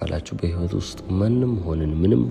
ካላችሁ በህይወት ውስጥ ምንም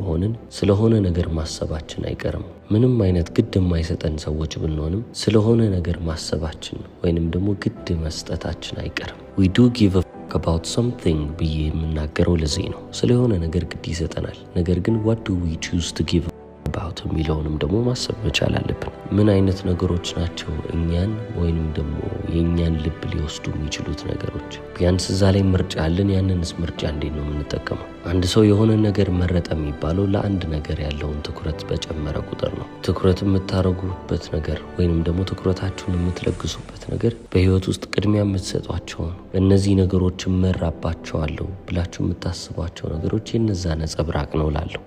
ሆንን ስለሆነ ነገር ማሰባችን አይቀርም። ምንም አይነት ግድ የማይሰጠን ሰዎች ብንሆንም ስለሆነ ነገር ማሰባችን ወይንም ደግሞ ግድ መስጠታችን አይቀርም። we do give a fuck about something ብዬ የምናገረው ለዚህ ነው። ስለሆነ ነገር ግድ ይሰጠናል። ነገር ግን what do we choose to give about የሚለውንም ደግሞ ማሰብ መቻል አለብን። ምን አይነት ነገሮች ናቸው እኛን ወይንም ደግሞ የኛን ልብ ሊወስዱ የሚችሉት ነገሮች? ቢያንስ እዛ ላይ ምርጫ አለን። ያንንስ ምርጫ እንዴት ነው የምንጠቀመው? አንድ ሰው የሆነ ነገር መረጠ የሚባለው ለአንድ ነገር ያለውን ትኩረት በጨመረ ቁጥር ነው። ትኩረት የምታረጉበት ነገር ወይንም ደግሞ ትኩረታችሁን የምትለግሱበት ነገር በህይወት ውስጥ ቅድሚያ የምትሰጧቸውን እነዚህ ነገሮች እመራባቸዋለሁ ብላችሁ የምታስቧቸው ነገሮች የነዛ ነጸብራቅ ነው እላለሁ።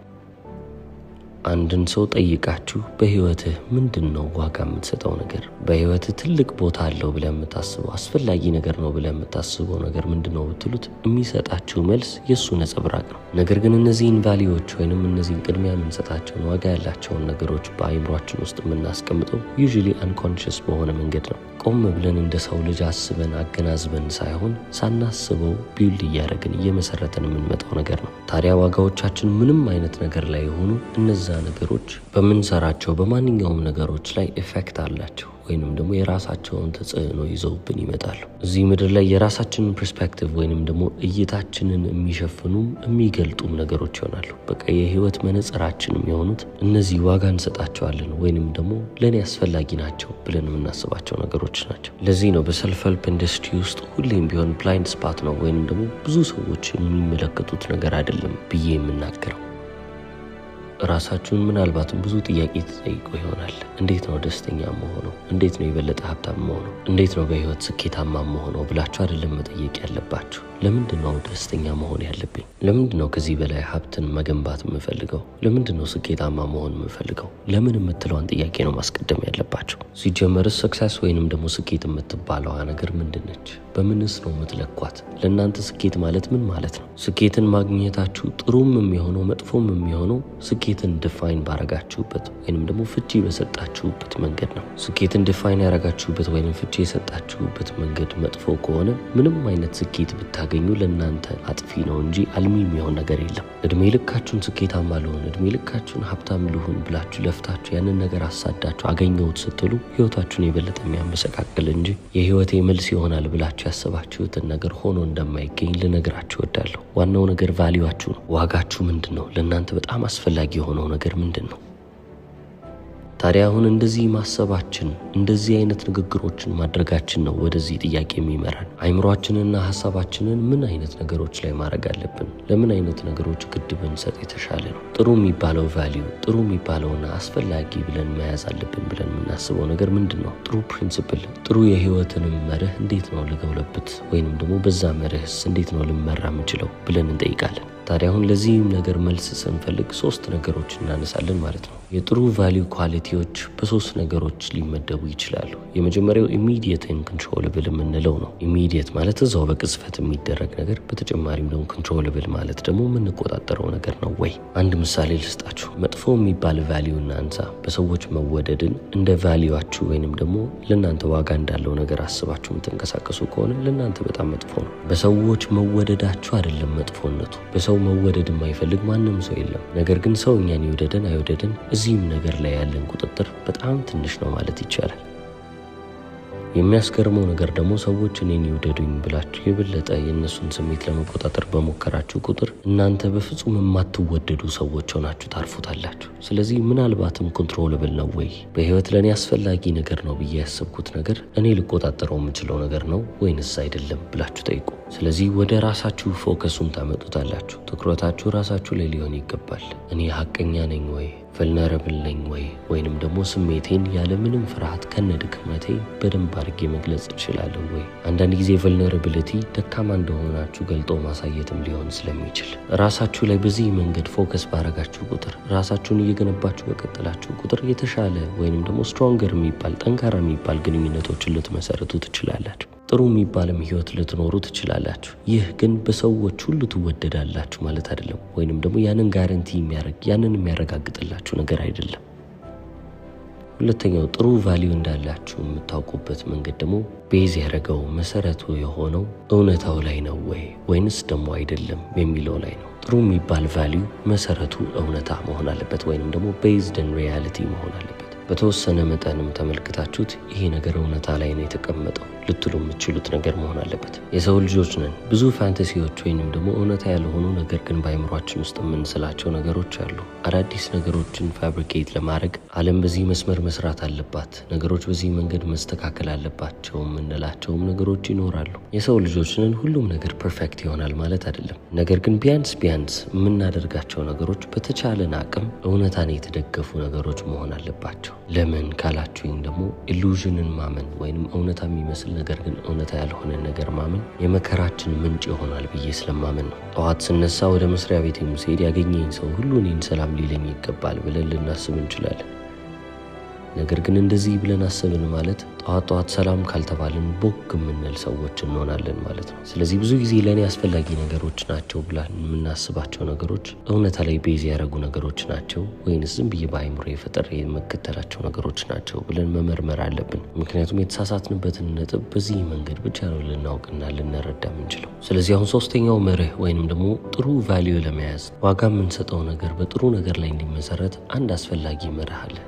አንድን ሰው ጠይቃችሁ በህይወትህ ምንድነው ዋጋ የምትሰጠው ነገር? በህይወትህ ትልቅ ቦታ አለው ብለህ የምታስበው አስፈላጊ ነገር ነው ብለህ የምታስበው ነገር ምንድነው ብትሉት የሚሰጣችሁ መልስ የሱ ነጸብራቅ ነው። ነገር ግን እነዚህን ቫልዩዎች ወይንም እነዚህን ቅድሚያ የምንሰጣቸውን ዋጋ ያላቸውን ነገሮች በአይምሯችን ውስጥ የምናስቀምጠው ዩዥሊ አንኮንሺየስ በሆነ መንገድ ነው። ቆም ብለን እንደ ሰው ልጅ አስበን አገናዝበን ሳይሆን ሳናስበው ቢውልድ እያደረግን እየመሰረተን የምንመጣው ነገር ነው። ታዲያ ዋጋዎቻችን ምንም አይነት ነገር ላይ የሆኑ እነዛ ነገሮች በምንሰራቸው በማንኛውም ነገሮች ላይ ኢፌክት አላቸው ወይንም ደግሞ የራሳቸውን ተጽዕኖ ይዘውብን ይመጣሉ። እዚህ ምድር ላይ የራሳችንን ፐርስፔክቲቭ ወይንም ደግሞ እይታችንን የሚሸፍኑም የሚገልጡም ነገሮች ይሆናሉ። በቃ የህይወት መነጽራችንም የሆኑት እነዚህ ዋጋ እንሰጣቸዋለን ወይንም ደግሞ ለኔ አስፈላጊ ናቸው ብለን የምናስባቸው ነገሮች ናቸው። ለዚህ ነው በሰልፍ ሄልፕ ኢንዱስትሪ ውስጥ ሁሌም ቢሆን ብላይንድ ስፓት ነው ወይንም ደግሞ ብዙ ሰዎች የሚመለከቱት ነገር አይደለም ብዬ የምናገረው። ራሳችሁን ምናልባትም ብዙ ጥያቄ ተጠይቁ ይሆናል። እንዴት ነው ደስተኛ መሆነው? እንዴት ነው የበለጠ ሀብታም መሆነው? እንዴት ነው በህይወት ስኬታማ መሆነው ብላችሁ አይደለም መጠየቅ ያለባችሁ። ለምንድነው ደስተኛ መሆን ያለብኝ? ለምንድነው ከዚህ በላይ ሀብትን መገንባት የምፈልገው? ለምንድነው ስኬታማ መሆን የምፈልገው? ለምን የምትለዋን ጥያቄ ነው ማስቀደም ያለባችሁ። ሲጀመርስ ሰክሰስ ወይንም ደግሞ ስኬት የምትባለዋ ነገር ምንድነች? በምንስ ነው የምትለኳት? ለእናንተ ስኬት ማለት ምን ማለት ነው? ስኬትን ማግኘታችሁ ጥሩም የሚሆነው መጥፎም የሚሆነው ስኬትን ዲፋይን ባረጋችሁበት ወይንም ደግሞ ፍቺ በሰጣችሁበት መንገድ ነው። ስኬትን ዲፋይን ያረጋችሁበት ወይንም ፍቺ የሰጣችሁበት መንገድ መጥፎ ከሆነ ምንም አይነት ስኬት ብታገኙ ለእናንተ አጥፊ ነው እንጂ አልሚ የሚሆን ነገር የለም። እድሜ ልካችሁን ስኬታማ ልሆን፣ እድሜ ልካችሁን ሀብታም ልሆን ብላችሁ ለፍታችሁ ያንን ነገር አሳዳችሁ አገኘሁት ስትሉ ህይወታችሁን የበለጠ የሚያመሰቃቅል እንጂ የህይወቴ መልስ ይሆናል ብላችሁ ያሰባችሁትን ነገር ሆኖ እንደማይገኝ ልነግራችሁ እወዳለሁ። ዋናው ነገር ቫልዩአችሁ ነው። ዋጋችሁ ምንድነው? ለእናንተ በጣም አስፈላጊ የሆነው ነገር ምንድነው? ታዲያ አሁን እንደዚህ ማሰባችን እንደዚህ አይነት ንግግሮችን ማድረጋችን ነው ወደዚህ ጥያቄ የሚመራን። አይምሮአችንና ሐሳባችንን ምን አይነት ነገሮች ላይ ማድረግ አለብን? ለምን አይነት ነገሮች ግድ ብንሰጥ የተሻለ ነው? ጥሩ የሚባለው ቫልዩ፣ ጥሩ የሚባለውና አስፈላጊ ብለን መያዝ አለብን ብለን የምናስበው ነገር ምንድነው? ጥሩ ፕሪንሲፕል፣ ጥሩ የህይወትንም መርህ እንዴት ነው ልገውለብት ወይንም ደግሞ በዛ መርህስ እንዴት ነው ልመራ የምችለው ብለን እንጠይቃለን። ታዲያ አሁን ለዚህም ነገር መልስ ስንፈልግ 3 ነገሮች እናነሳለን ማለት ነው። የጥሩ ቫልዩ ኳሊቲዎች በ3 ነገሮች ሊመደቡ ይችላሉ። የመጀመሪያው ኢሚዲየት ኤንድ ኮንትሮለብል የምንለው ነው። ኢሚዲየት ማለት እዛው በቅጽበት የሚደረግ ነገር፣ በተጨማሪም ደግሞ ኮንትሮለብል ማለት ደግሞ የምንቆጣጠረው ነገር ነው ወይ? አንድ ምሳሌ ልስጣችሁ። መጥፎ የሚባል ቫልዩ እናንሳ። በሰዎች መወደድን እንደ ቫልዩአችሁ ወይንም ደግሞ ለእናንተ ዋጋ እንዳለው ነገር አስባችሁ የምትንቀሳቀሱ ከሆነ ለእናንተ በጣም መጥፎ ነው። በሰዎች መወደዳችሁ አይደለም መጥፎነቱ። በሰው መወደድ የማይፈልግ ማንም ሰው የለም። ነገር ግን ሰው እኛን ይወደደን አይወደደን እዚህም ነገር ላይ ያለን ቁጥጥር በጣም ትንሽ ነው ማለት ይቻላል። የሚያስገርመው ነገር ደግሞ ሰዎች እኔን ይወደዱኝ ብላችሁ የበለጠ የእነሱን ስሜት ለመቆጣጠር በሞከራችሁ ቁጥር እናንተ በፍጹም የማትወደዱ ሰዎች ሆናችሁ ታርፉታላችሁ። ስለዚህ ምናልባትም ኮንትሮለብል ነው ወይ? በህይወት ለእኔ አስፈላጊ ነገር ነው ብዬ ያሰብኩት ነገር እኔ ልቆጣጠረው የምችለው ነገር ነው ወይንስ አይደለም ብላችሁ ጠይቁ። ስለዚህ ወደ ራሳችሁ ፎከሱን ታመጡታላችሁ። ትኩረታችሁ ራሳችሁ ላይ ሊሆን ይገባል። እኔ ሀቀኛ ነኝ ወይ? ቨልነረብል ነኝ ወይ? ወይንም ደግሞ ስሜቴን ያለምንም ፍርሃት ከነድክመቴ በደንብ አድርጌ መግለጽ እችላለሁ ወይ? አንዳንድ ጊዜ ቨልነረቢሊቲ ደካማ እንደሆናችሁ ገልጦ ማሳየትም ሊሆን ስለሚችል ራሳችሁ ላይ በዚህ መንገድ ፎከስ ባረጋችሁ ቁጥር፣ ራሳችሁን እየገነባችሁ በቀጠላችሁ ቁጥር የተሻለ ወይንም ደግሞ ስትሮንገር የሚባል ጠንካራ የሚባል ግንኙነቶችን ልትመሰርቱ ትችላላችሁ። ጥሩ የሚባልም ህይወት ልትኖሩ ትችላላችሁ። ይህ ግን በሰዎች ሁሉ ትወደዳላችሁ ማለት አይደለም፣ ወይንም ደግሞ ያንን ጋራንቲ የሚያረጋግጥላችሁ ነገር አይደለም። ሁለተኛው ጥሩ ቫሊዩ እንዳላችሁ የምታውቁበት መንገድ ደግሞ ቤዝ ያደረገው መሰረቱ የሆነው እውነታው ላይ ነው ወይንስ ደግሞ አይደለም የሚለው ላይ ነው። ጥሩ የሚባል ቫሊዩ መሰረቱ እውነታ መሆን አለበት ወይንም ደግሞ ቤዝድ ኦን ሪያሊቲ መሆን አለበት። በተወሰነ መጠንም ተመልክታችሁት ይሄ ነገር እውነታ ላይ ነው የተቀመጠው ልትሉ የምትችሉት ነገር መሆን አለበት። የሰው ልጆች ነን። ብዙ ፋንታሲዎች ወይንም ደግሞ እውነታ ያልሆኑ ነገር ግን በአይምሯችን ውስጥ የምንስላቸው ነገሮች አሉ። አዳዲስ ነገሮችን ፋብሪኬት ለማድረግ ዓለም በዚህ መስመር መስራት አለባት፣ ነገሮች በዚህ መንገድ መስተካከል አለባቸው የምንላቸውም ነገሮች ይኖራሉ። የሰው ልጆች ነን። ሁሉም ነገር ፐርፌክት ይሆናል ማለት አይደለም። ነገር ግን ቢያንስ የምናደርጋቸው ነገሮች በተቻለን አቅም እውነታን የተደገፉ ነገሮች መሆን አለባቸው። ለምን ካላችሁኝ ደግሞ ኢሉዥንን ማመን ወይንም እውነታ የሚመስል ነገር ግን እውነታ ያልሆነ ነገር ማመን የመከራችን ምንጭ ይሆናል ብዬ ስለማመን ነው። ጠዋት ስነሳ ወደ መስሪያ ቤት ስሄድ ያገኘኝ ሰው ሁሉ እኔን ሰላም ሊለኝ ይገባል ብለን ልናስብ እንችላለን። ነገር ግን እንደዚህ ብለን አስብን ማለት ጠዋት ሰላም ካልተባልን ቦክ የምንል ሰዎች እንሆናለን ማለት ነው። ስለዚህ ብዙ ጊዜ ለእኔ አስፈላጊ ነገሮች ናቸው ብለን የምናስባቸው ነገሮች እውነታ ላይ ቤዝ ያደረጉ ነገሮች ናቸው ወይንስ ዝም ብዬ በአይምሮ የፈጠረ የመከተላቸው ነገሮች ናቸው ብለን መመርመር አለብን። ምክንያቱም የተሳሳትንበትን ነጥብ በዚህ መንገድ ብቻ ነው ልናውቅና ልንረዳ የምንችለው። ስለዚህ አሁን ሶስተኛው መርህ ወይንም ደግሞ ጥሩ ቫሊዩ ለመያዝ ዋጋ የምንሰጠው ነገር በጥሩ ነገር ላይ እንዲመሰረት አንድ አስፈላጊ መርህ አለ።